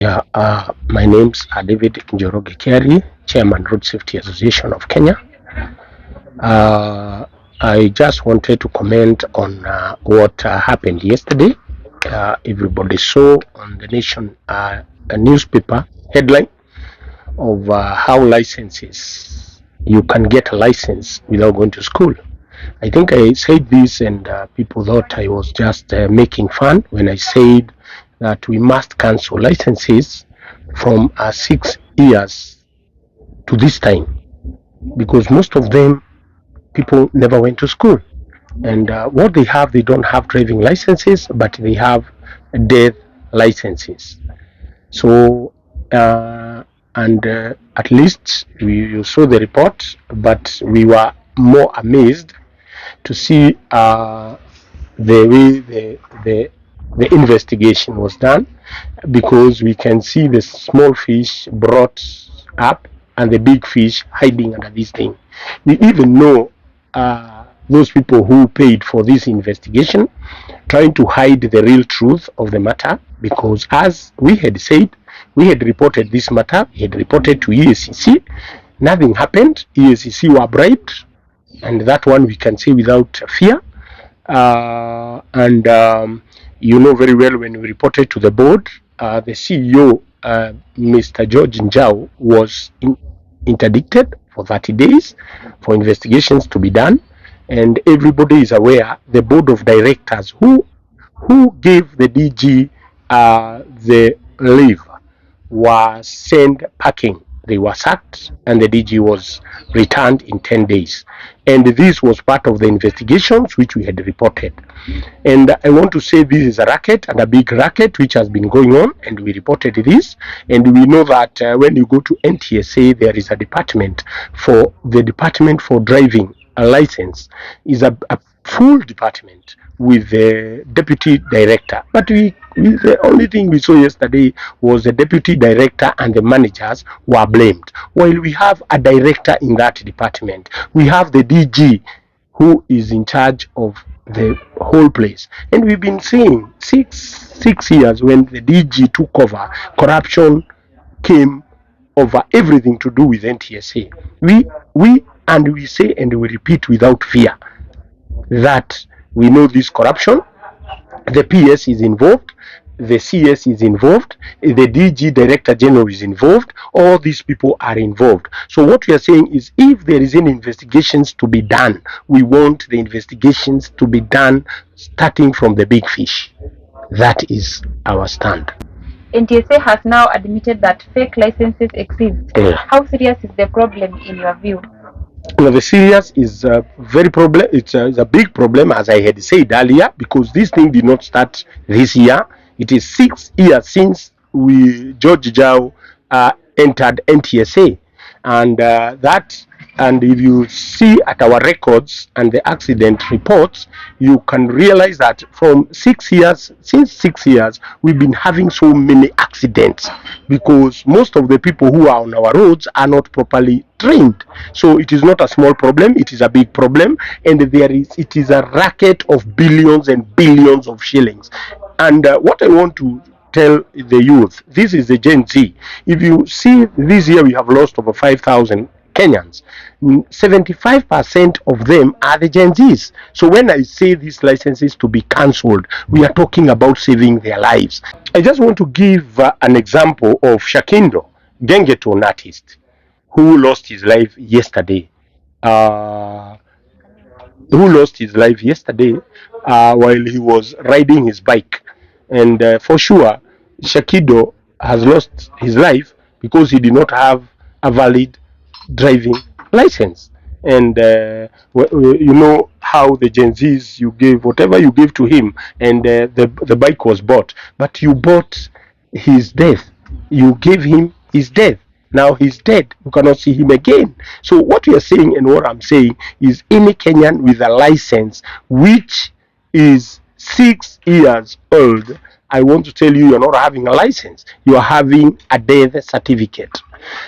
Yeah, my name's David Njoroge Kiari, Chairman Road Safety Association of Kenya. I just wanted to comment on what happened yesterday. Everybody saw on the Nation a newspaper headline of how licenses you can get a license without going to school. I think I said this, and people thought I was just making fun when I said that we must cancel licenses from 6 years to this time, because most of them people never went to school, and what they have, they don't have driving licenses, but they have death licenses. So and at least you saw the report, but we were more amazed to see the way the investigation was done, because we can see the small fish brought up and the big fish hiding under this thing. We even know those people who paid for this investigation trying to hide the real truth of the matter, because as we had said, we had reported this matter, we had reported to EACC, nothing happened. EACC were bribed, and that one we can say without fear. And you know very well, when we reported to the board, the CEO, Mr. George Njau, was interdicted for 30 days for investigations to be done. And everybody is aware, the board of directors who gave the DG the leave were sent packing. They were sacked, and the DG was returned in 10 days. And this was part of the investigations which we had reported. And I want to say this is a racket, and a big racket, which has been going on, and we reported this. And we know that when you go to NTSA, there is a department for the department for driving a license, is a full department with the deputy director. But the only thing we saw yesterday was the deputy director and the managers were blamed. While we have a director in that department, we have the DG who is in charge of the whole place. And we've been seeing six years when the DG took over, corruption came over everything to do with NTSA. We say and we repeat without fear that we know this corruption. The PS is involved, the CS is involved, the DG Director General is involved, all these people are involved. So what we are saying is, if there is any investigations to be done, we want the investigations to be done starting from the big fish. That is our stand. NTSA has now admitted that fake licenses exist. Yeah. How serious is the problem in your view? Well, the serious is very problem. It's a big problem, as I had said earlier, because this thing did not start this year. It is 6 years since George Jao entered NTSA, and and if you see at our records and the accident reports, you can realize that since 6 years, we've been having so many accidents, because most of the people who are on our roads are not properly trained. So it is not a small problem, it is a big problem, and it is a racket of billions and billions of shillings. And what I want to tell the youth, this is the Gen Z. If you see, this year we have lost over 5,000 Kenyans. 75% of them are the Gen Zs. So when I say these licenses to be cancelled, we are talking about saving their lives. I just want to give an example of Shakindo, Gengeton artist, who lost his life yesterday. While he was riding his bike. And for sure, Shakido has lost his life because he did not have a valid driving license. And you know how the Gen Zs, you gave whatever you gave to him, and the bike was bought. But you bought his death. You gave him his death. Now he's dead. You cannot see him again. So what we are saying, and what I'm saying, is any Kenyan with a license which is 6 years old, I want to tell you, you're not having a license. You are having a death certificate.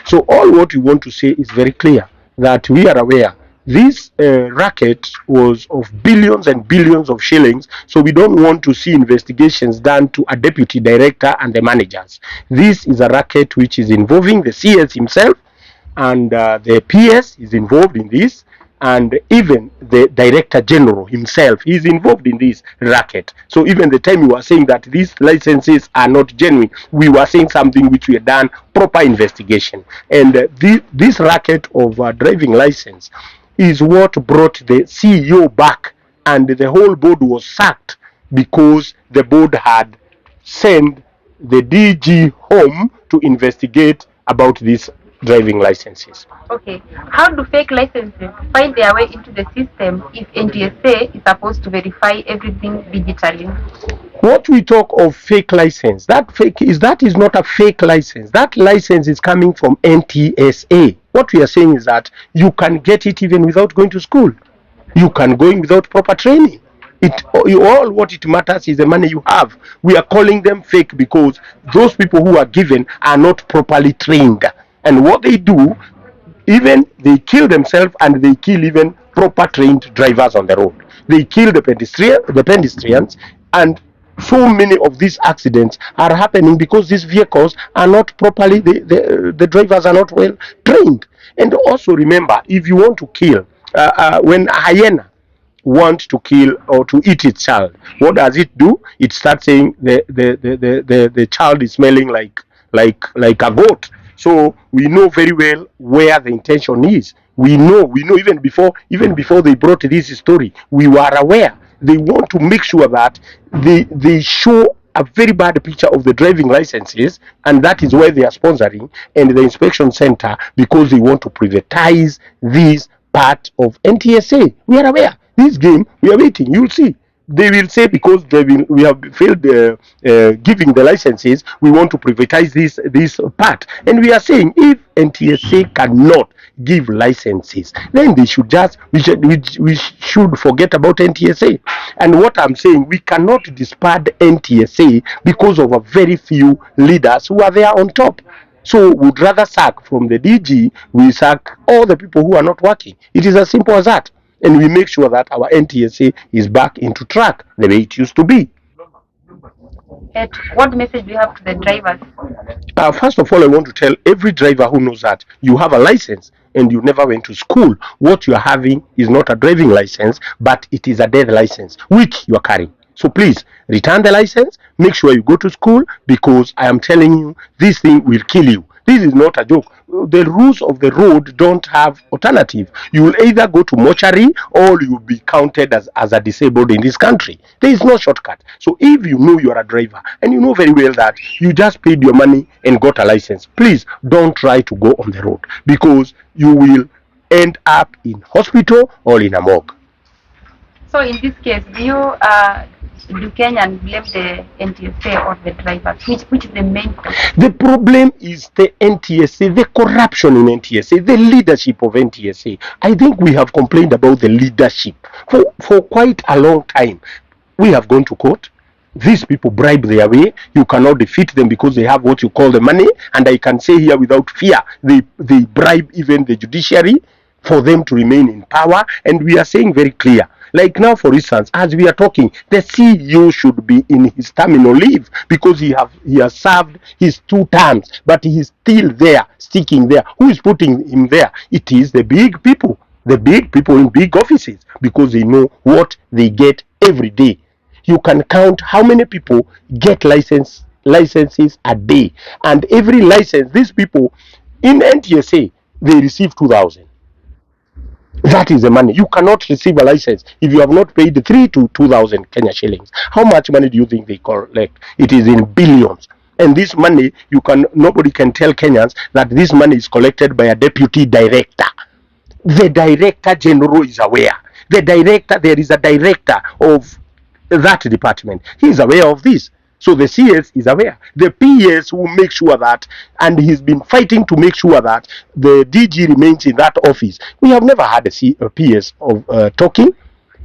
So all what we want to say is very clear, that we are aware This racket was of billions and billions of shillings, so we don't want to see investigations done to a deputy director and the managers. This is a racket which is involving the CS himself, and the PS is involved in this, and even the director general himself is involved in this racket. So even the time we were saying that these licenses are not genuine, we were saying something which we had done proper investigation. And this racket of driving license is what brought the CEO back, and the whole board was sacked because the board had sent the DG home to investigate about these driving licenses. Okay. How do fake licenses find their way into the system if NTSA is supposed to verify everything digitally? What we talk of fake license, that is not a fake license. That license is coming from NTSA. What we are saying is that you can get it even without going to school. You can go in without proper training. All what it matters is the money you have. We are calling them fake because those people who are given are not properly trained, and what they do, even they kill themselves, and they kill even proper trained drivers on the road. They kill the pedestrians, and so many of these accidents are happening because these vehicles are not properly, the drivers are not well trained. And also remember, if you want to kill, when a hyena want to kill or to eat its child, what does it do? It starts saying the child is smelling like a goat. So we know very well where the intention is. We know even before they brought this story, we were aware. They want to make sure that they show a very bad picture of the driving licenses, and that is why they are sponsoring and the inspection center, because they want to privatize this part of NTSA. We are aware. This game, we are waiting. You'll see. They will say because we have failed giving the licenses, we want to privatize this part. And we are saying if NTSA cannot give licenses, then they should we should forget about NTSA. And what I'm saying, we cannot disband NTSA because of a very few leaders who are there on top. So we'd rather sack from the DG, we sack all the people who are not working. It is as simple as that. And we make sure that our NTSA is back into track the way it used to be. What message do you have to the drivers? First of all, I want to tell every driver who knows that you have a license and you never went to school. What you are having is not a driving license, but it is a death license, which you are carrying. So please return the license, make sure you go to school, because I am telling you, this thing will kill you. This is not a joke. The rules of the road don't have alternative. You will either go to mortuary or you will be counted as a disabled in this country. There is no shortcut. So if you know you are a driver and you know very well that you just paid your money and got a license, please don't try to go on the road, because you will end up in hospital or in a morgue. So in this case, do Kenyans blame the NTSA or the drivers? Which is the main cause? The problem is the NTSA, the corruption in NTSA, the leadership of NTSA. I think we have complained about the leadership for quite a long time. We have gone to court. These people bribe their way. You cannot defeat them because they have what you call the money. And I can say here without fear, they bribe even the judiciary for them to remain in power. And we are saying very clear. Like now, for instance, as we are talking, the CEO should be in his terminal leave because he has served his 2 terms, but he is still there, sticking there. Who is putting him there? It is the big people in big offices, because they know what they get every day. You can count how many people get licenses a day, and every license, these people in NTSA, they receive 2,000. That is the money. You cannot receive a license if you have not paid 3 to 2,000 Kenya shillings. How much money do you think they collect? It is in billions. And this money, nobody can tell Kenyans that this money is collected by a deputy director. The director general is aware. There is a director of that department. He is aware of this. So the CS is aware. The PS will make sure that, and he's been fighting to make sure that the DG remains in that office. We have never had a PS of talking.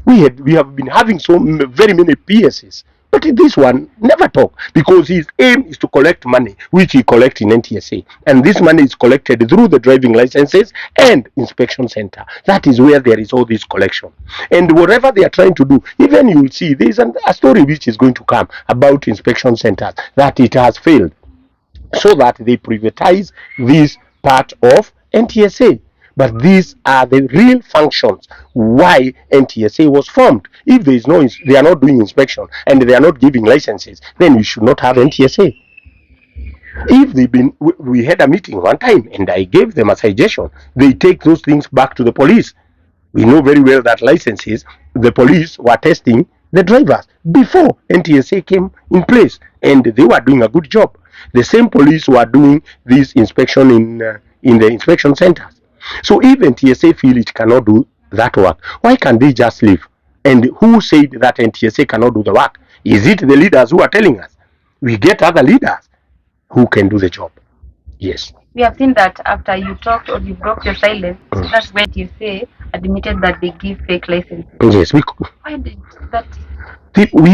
We have been having very many PSs But this one never talk, because his aim is to collect money, which he collect in NTSA, and this money is collected through the driving licenses and inspection center. That is where there is all this collection. And whatever they are trying to do, even you will see there is a story which is going to come about inspection centers, that it has failed, so that they privatize this part of NTSA. But these are the real functions why NTSA was formed. If there is no, they are not doing inspection and they are not giving licenses, then we should not have NTSA. If they've been, we had a meeting one time and I gave them a suggestion. They take those things back to the police. We know very well that licenses, the police were testing the drivers before NTSA came in place, and they were doing a good job. The same police were doing this inspection in the inspection centers. So if NTSA feel it cannot do that work, why can't they just leave? And who said that NTSA cannot do the work? Is it the leaders who are telling us? We get other leaders who can do the job. Yes. We have seen that after you talked or you broke your silence, that's when you say admitted that they give fake licenses. Yes. Why did that?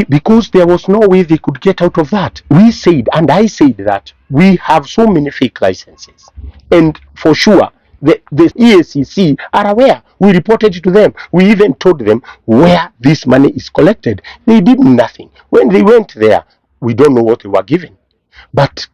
Because there was no way they could get out of that. We said, and I said, that we have so many fake licenses, and for sure the EACC are aware. We reported to them. We even told them where this money is collected. They did nothing. When they went there, we don't know what they were given. But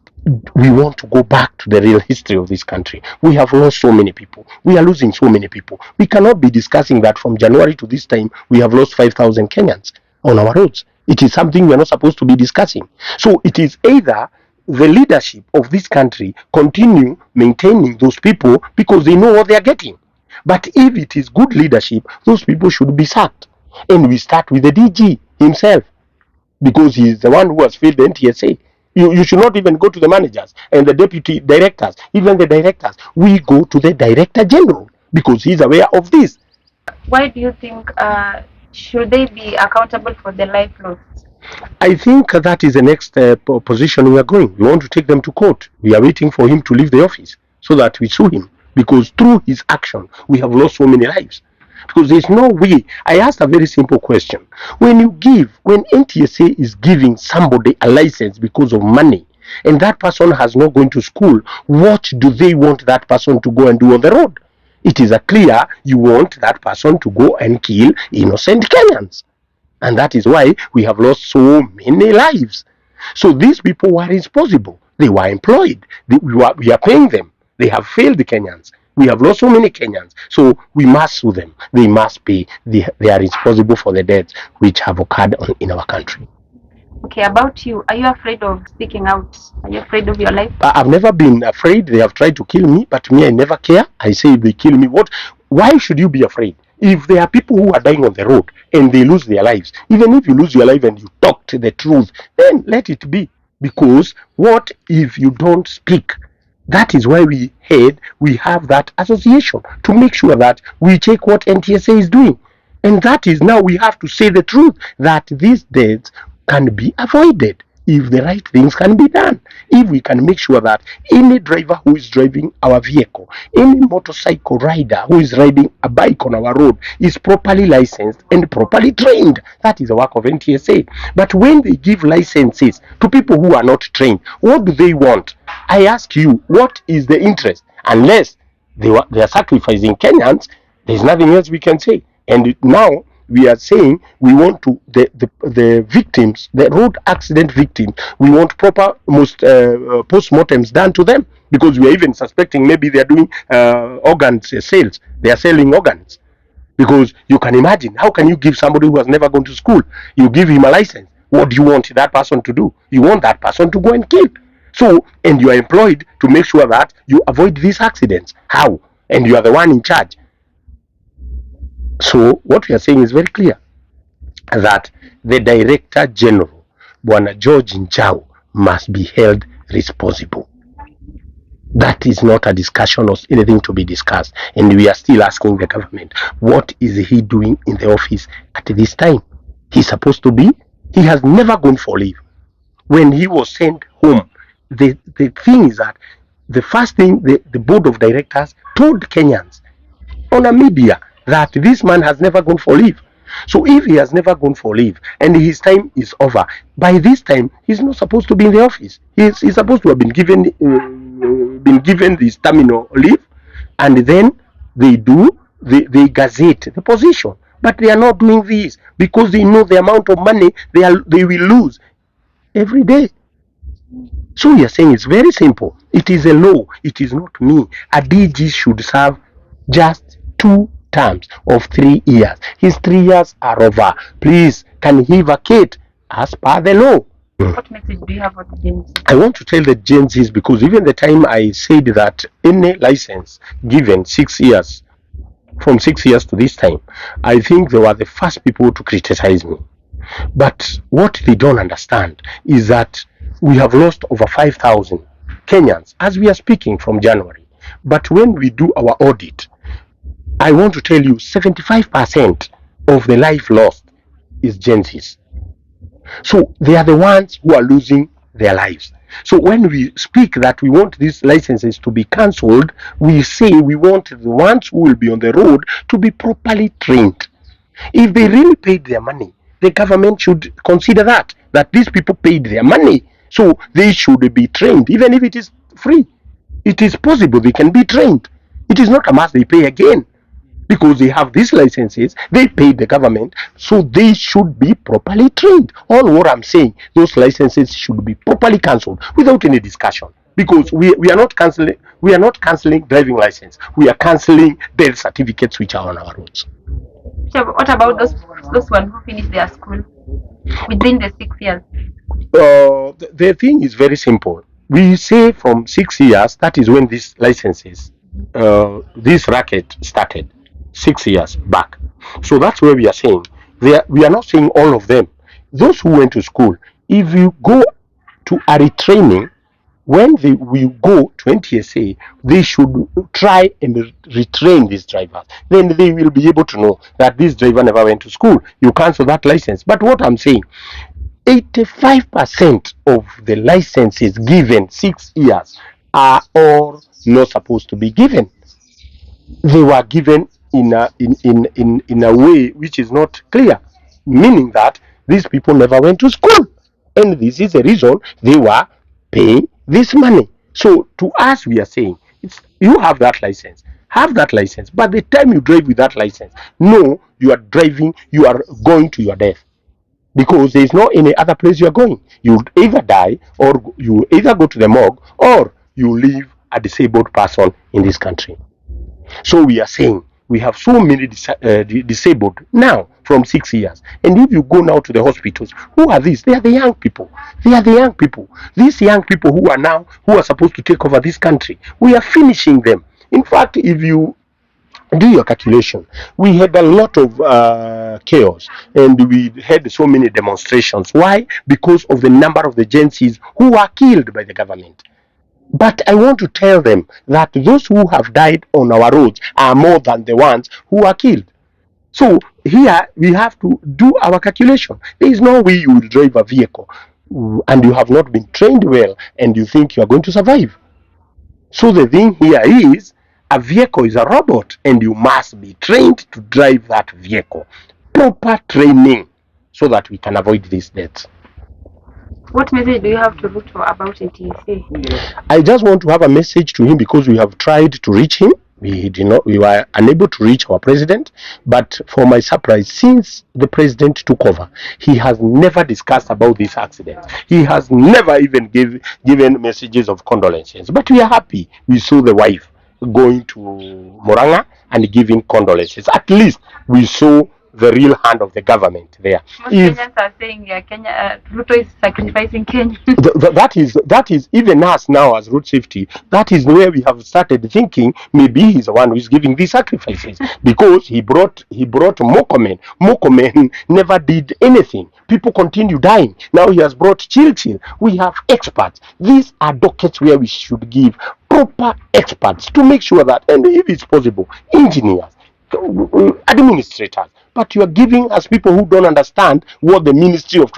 we want to go back to the real history of this country. We have lost so many people. We are losing so many people. We cannot be discussing that from January to this time we have lost 5,000 Kenyans on our roads. It is something we are not supposed to be discussing. So it is either the leadership of this country continue maintaining those people because they know what they are getting. But if it is good leadership, those people should be sacked. And we start with the DG himself, because he is the one who has failed the NTSA. You should not even go to the managers and the deputy directors, even the directors. We go to the director general because he's aware of this. Why do you think should they be accountable for the life lost? I think that is the next position we are going. We want to take them to court. We are waiting for him to leave the office so that we sue him, because through his action we have lost so many lives. Because there's no way. I asked a very simple question. When NTSA is giving somebody a license because of money, and that person has not gone to school, what do they want that person to go and do on the road? It is a clear, you want that person to go and kill innocent Kenyans. And that is why we have lost so many lives. So these people were responsible. They were employed. We are paying them. They have failed the Kenyans. We have lost so many Kenyans, so we must sue them. They must pay. They are responsible for the deaths which have occurred in our country. Okay, about you, are you afraid of speaking out? Are you afraid of your life? I've never been afraid. They have tried to kill me, but me, I never care. I say if they kill me, what? Why should you be afraid? If there are people who are dying on the road and they lose their lives, even if you lose your life and you talk to the truth, then let it be. Because what if you don't speak? That is why we have that association to make sure that we check what NTSA is doing. And that is now we have to say the truth, that these deaths can be avoided if the right things can be done. If we can make sure that any driver who is driving our vehicle, any motorcycle rider who is riding a bike on our road is properly licensed and properly trained. That is the work of NTSA. But when they give licenses to people who are not trained, what do they want? I ask you, what is the interest? Unless they are sacrificing Kenyans, there's nothing else we can say. And now we are saying we want to the victims, the road accident victims, we want proper post-mortems done to them, because we are even suspecting maybe they are doing organs sales. They are selling organs, because you can imagine, how can you give somebody who has never gone to school, you give him a license? What do you want that person to do? You want that person to go and kill. So, and you are employed to make sure that you avoid these accidents. How? And you are the one in charge. So what we are saying is very clear, that the Director General, Bwana George Njau, must be held responsible. That is not a discussion or anything to be discussed. And we are still asking the government, what is he doing in the office at this time? He's supposed to be, he has never gone for leave. When he was sent home, the thing is that the first thing the board of directors told Kenyans on a media that this man has never gone for leave. So if he has never gone for leave and his time is over, by this time he's not supposed to be in the office. He's supposed to have been given this terminal leave, and then they gazette the position. But they are not doing this because they know the amount of money they will lose every day. So we are saying it's very simple. It is a law. It is not me. A DG should serve just 2 terms of 3 years. His 3 years are over. Please, can he vacate as per the law? What message do you have for the Gen Z? I want to tell the Gen Zs, because even the time I said that any license given 6 years, from 6 years to this time, I think they were the first people to criticize me. But what they don't understand is that we have lost over 5,000 Kenyans as we are speaking from January. But when we do our audit, I want to tell you 75% of the life lost is Gen Zs. So they are the ones who are losing their lives. So when we speak that we want these licenses to be cancelled, we say we want the ones who will be on the road to be properly trained. If they really paid their money, the government should consider that these people paid their money, so they should be trained, even if it is free. It is possible they can be trained. It is not a must they pay again, because they have these licenses, they paid the government, so they should be properly trained. All what I'm saying, those licenses should be properly cancelled without any discussion, because we are not cancelling driving license, we are cancelling death certificates which are on our roads. What about those ones who finish their school within the 6 years? The thing is very simple. We say from 6 years, that is when these licenses, this racket started 6 years back. So that's where we are saying, we are not saying all of them. Those who went to school, if you go to a retraining, when they will go to NTSA, they should try and retrain these drivers. Then they will be able to know that this driver never went to school. You cancel that license. But what I'm saying, 85% of the licenses given 6 years are all not supposed to be given. They were given in a way which is not clear, meaning that these people never went to school, and this is the reason they were paying this money. So to us, we are saying, you have that license, but the time you drive with that license, no, you are driving, you are going to your death, because there is no any other place you are going. You either die, or you either go to the morgue, or you leave a disabled person in this country. So we are saying we have so many disabled now from 6 years, and if you go now to the hospitals, who are these? They are the young people. These young people who are supposed to take over this country, we are finishing them. In fact, if you do your calculation, we had a lot of chaos, and we had so many demonstrations. Why? Because of the number of the Gen Zs who were killed by the government. But I want to tell them that those who have died on our roads are more than the ones who are killed. So here we have to do our calculation. There is no way you will drive a vehicle and you have not been trained well and you think you are going to survive. So the thing here is, a vehicle is a robot and you must be trained to drive that vehicle. Proper training, so that we can avoid these deaths. What message do you have to Ruto about NTSA? I just want to have a message to him, because we have tried to reach him. We were unable to reach our president, but for my surprise, since the president took over, he has never discussed about this accident. He has never even given messages of condolences. But we are happy. We saw the wife going to Moranga and giving condolences. At least we saw the real hand of the government there. Most Kenyans are saying Ruto is sacrificing Kenya. that is even us now as road safety. That is where we have started thinking maybe he's the one who is giving these sacrifices, because he brought Mokomen. Mokomen never did anything. People continue dying. Now he has brought Chil. We have experts. These are dockets where we should give proper experts to make sure that, and if it's possible, engineers, administrators. But you are giving us people who don't understand what the Ministry of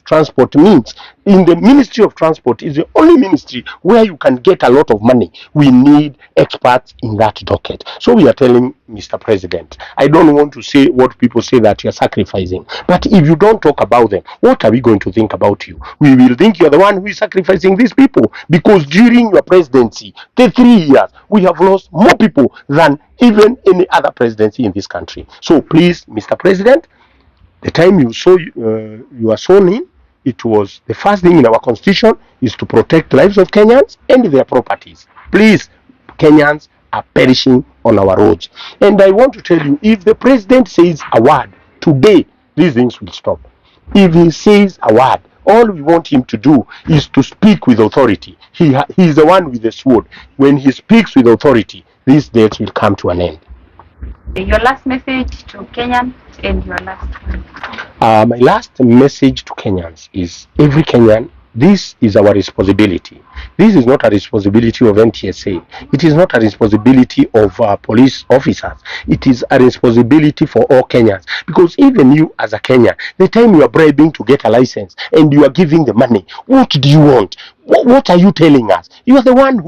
transport means. In the Ministry of Transport is the only ministry where you can get a lot of money. We need experts in that docket. So we are telling Mr. President, I don't want to say what people say that you're sacrificing, but if you don't talk about them, what are we going to think about you? We will think you're the one who is sacrificing these people, because during your presidency, the 3 years, we have lost more people than even any other presidency in this country. So please, Mr. President, the time you are sworn in, it was the first thing in our constitution is to protect lives of Kenyans and their properties. Please, Kenyans are perishing on our roads. And I want to tell you, if the president says a word today, these things will stop. If he says a word, all we want him to do is to speak with authority. He is the one with the sword. When he speaks with authority, these days will come to an end. Your last message to Kenyans and your last one. My last message to Kenyans is, every Kenyan, this is our responsibility. This is not a responsibility of NTSA. It is not a responsibility of police officers. It is a responsibility for all Kenyans. Because even you as a Kenyan, the time you are bribing to get a license and you are giving the money, what do you want? What are you telling us? You are the one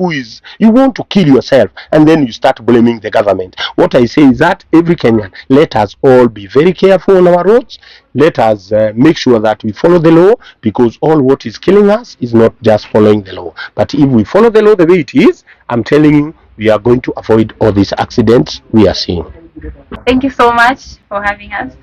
you want to kill yourself, and then you start blaming the government. What I say is that every Kenyan, let us all be very careful on our roads. Let us make sure that we follow the law, because all what is killing us is not just following the law. But if we follow the law the way it is, I'm telling you, we are going to avoid all these accidents we are seeing. Thank you so much for having us.